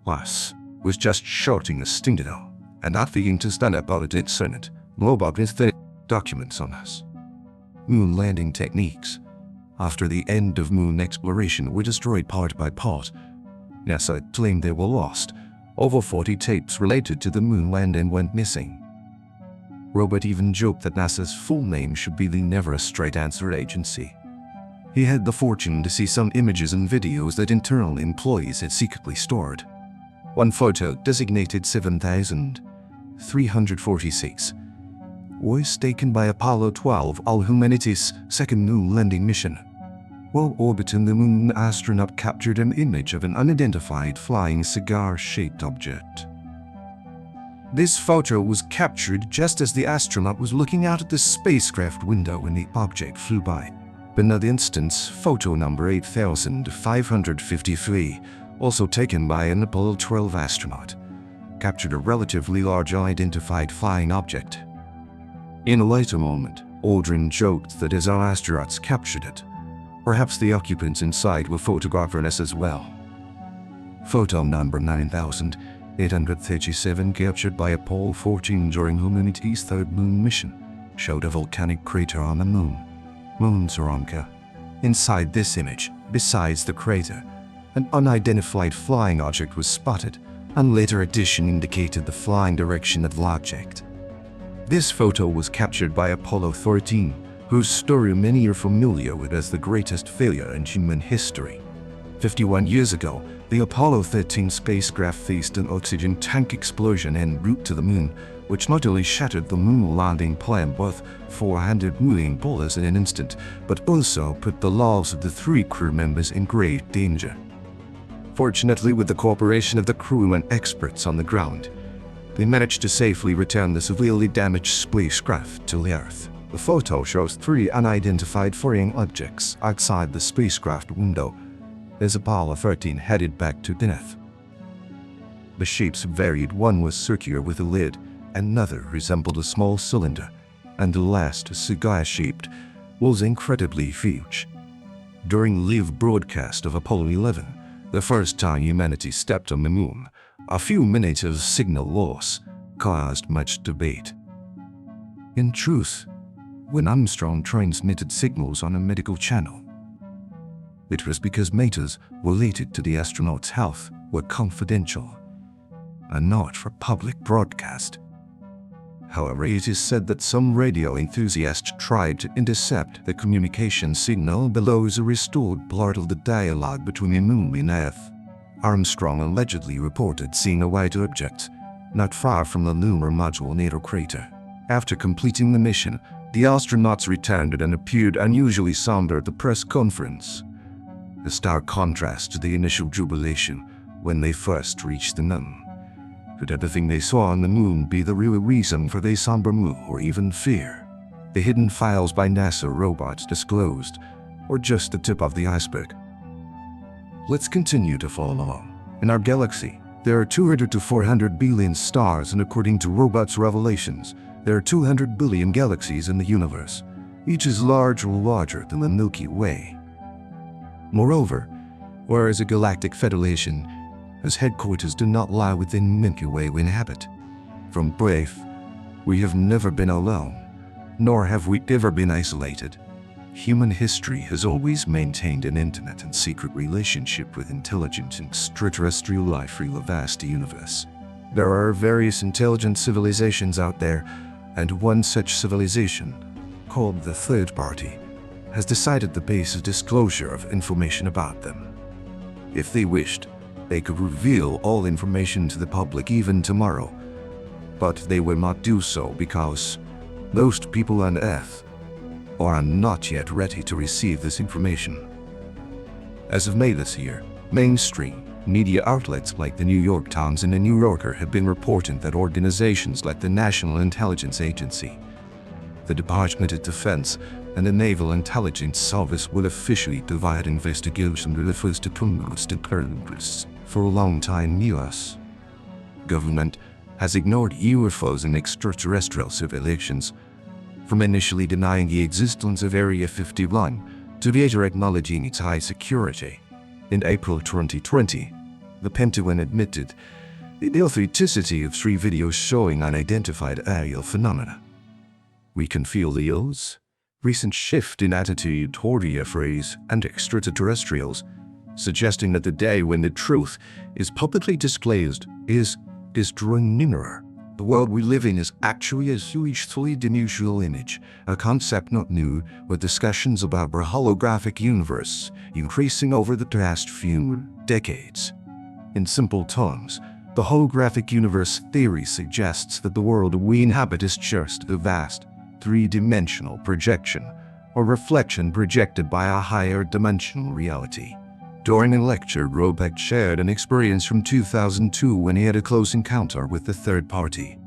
Plus, was just shouting a stindido and not being to stand about it in Senate. Mobile with the documents on us. Moon landing techniques. After the end of moon exploration were destroyed part by part, NASA claimed they were lost. Over 40 tapes related to the moon landing went missing. Robert even joked that NASA's full name should be the Never a Straight Answer Agency. He had the fortune to see some images and videos that internal employees had secretly stored. One photo, designated 7346, was taken by Apollo 12, All Humanity's second moon landing mission. While orbiting the moon, an astronaut captured an image of an unidentified flying cigar-shaped object. This photo was captured just as the astronaut was looking out at the spacecraft window when the object flew by. In that instance, photo number 8553, also taken by an Apollo 12 astronaut, captured a relatively large unidentified flying object. In a later moment, Aldrin joked that as our astronauts captured it, perhaps the occupants inside were photographers as well. Photo number 9837, captured by Apollo 14 during humanity's third moon mission, showed a volcanic crater on the moon, Moon Saronka. Inside this image, besides the crater, an unidentified flying object was spotted, and later addition indicated the flying direction of the object. This photo was captured by Apollo 13, whose story many are familiar with as the greatest failure in human history. 51 years ago, the Apollo 13 spacecraft faced an oxygen tank explosion en route to the moon, which not only shattered the moon landing plan worth $400 million in an instant, but also put the lives of the 3 crew members in great danger. Fortunately, with the cooperation of the crew and experts on the ground, they managed to safely return the severely damaged spacecraft to the Earth. The photo shows 3 unidentified flying objects outside the spacecraft window as Apollo 13 headed back to Earth. The shapes varied. One was circular with a lid, another resembled a small cylinder, and the last, cigar-shaped, was incredibly huge. During live broadcast of Apollo 11, the first time humanity stepped on the moon, a few minutes of signal loss caused much debate. In truth, when Armstrong transmitted signals on a medical channel, it was because matters related to the astronauts' health were confidential and not for public broadcast. However, it is said that some radio enthusiasts tried to intercept the communication signal below as a restored part of the dialogue between the moon and Earth. Armstrong allegedly reported seeing a white object not far from the lunar module near a crater. After completing the mission, the astronauts returned and appeared unusually somber at the press conference, a stark contrast to the initial jubilation when they first reached the moon. Could everything they saw on the moon be the real reason for their somber mood or even fear? The hidden files by NASA robots disclosed, or just the tip of the iceberg? Let's continue to follow along. In our galaxy, there are 200 to 400 billion stars, and according to robots' revelations, there are 200 billion galaxies in the universe. Each is larger or larger than the Milky Way. Moreover, whereas a galactic federation whose headquarters do not lie within Milky Way we inhabit, from birth, we have never been alone, nor have we ever been isolated. Human history has always maintained an intimate and secret relationship with intelligent extraterrestrial life in the vast universe. There are various intelligent civilizations out there, and one such civilization, called the Third Party, has decided to base a disclosure of information about them. If they wished, they could reveal all information to the public even tomorrow, but they will not do so because most people on Earth are not yet ready to receive this information. As of May this year, mainstream media outlets like the New York Times and the New Yorker have been reporting that organizations like the National Intelligence Agency, the Department of Defense, and the Naval Intelligence Service will officially divide investigation with the first occurrence. For a long time, U.S. government has ignored UFOs and extraterrestrial civilizations, from initially denying the existence of Area 51 to later acknowledging its high security. In April 2020, The Pentagon admitted the authenticity of 3 videos showing unidentified aerial phenomena. We can feel the recent shift in attitude toward UFOs and extraterrestrials, suggesting that the day when the truth is publicly disclosed is drawing nearer. The world we live in is actually a huge three-dimensional image, a concept not new, with discussions about the holographic universe increasing over the past few decades. In simple terms, the holographic universe theory suggests that the world we inhabit is just a vast, three-dimensional projection or reflection projected by a higher dimensional reality. During a lecture, Robert shared an experience from 2002 when he had a close encounter with the third party.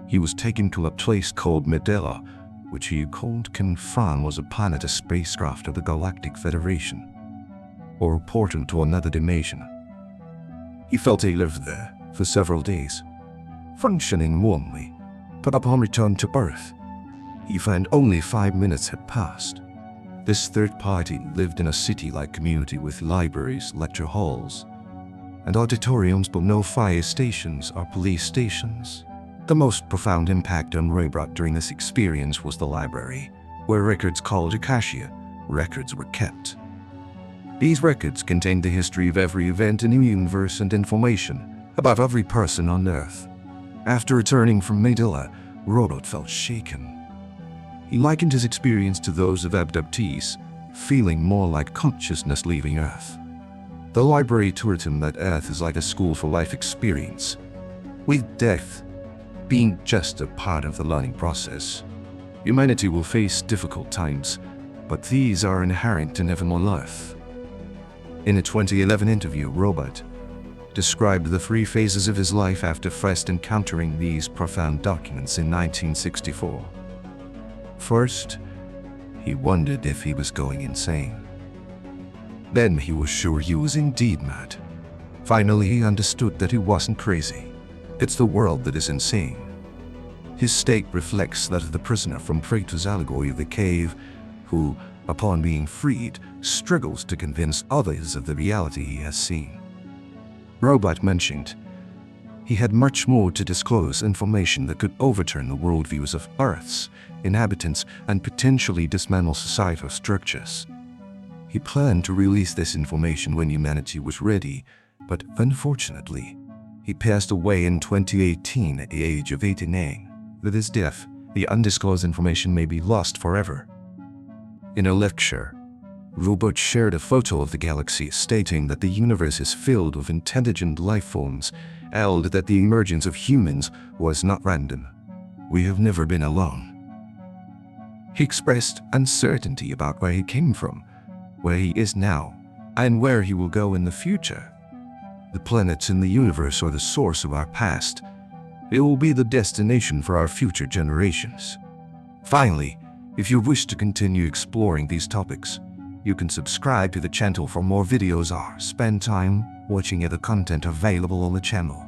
He was taken to a place called Medela, which he confirmed was a planet, a spacecraft of the Galactic Federation, or a portal to another dimension. He felt he lived there for several days, functioning normally, but upon return to Earth, he found only 5 minutes had passed. This third party lived in a city-like community with libraries, lecture halls, and auditoriums, but no fire stations or police stations. The most profound impact on Robert during this experience was the library, where records called Akasha records were kept. These records contained the history of every event in the universe and information about every person on Earth. After returning from Medela, Robert felt shaken. He likened his experience to those of abductees, feeling more like consciousness leaving Earth. The library taught him that Earth is like a school for life experience, with death being just a part of the learning process. Humanity will face difficult times, but these are inherent in evermore life. In a 2011 interview, Robert described the 3 phases of his life after first encountering these profound documents in 1964. First, he wondered if he was going insane. Then he was sure he was indeed mad. Finally, he understood that he wasn't crazy. It's the world that is insane. His state reflects that of the prisoner from Plato's allegory of the cave, who, upon being freed, struggles to convince others of the reality he has seen. Robert mentioned he had much more to disclose, information that could overturn the worldviews of Earth's inhabitants and potentially dismantle societal structures. He planned to release this information when humanity was ready, but unfortunately, he passed away in 2018 at the age of 89. With his death, the undisclosed information may be lost forever. In a lecture, Robert shared a photo of the galaxy, stating that the universe is filled with intelligent life forms, and that the emergence of humans was not random. We have never been alone. He expressed uncertainty about where he came from, where he is now, and where he will go in the future. The planets in the universe are the source of our past. It will be the destination for our future generations. Finally, if you wish to continue exploring these topics, you can subscribe to the channel for more videos or spend time watching other content available on the channel.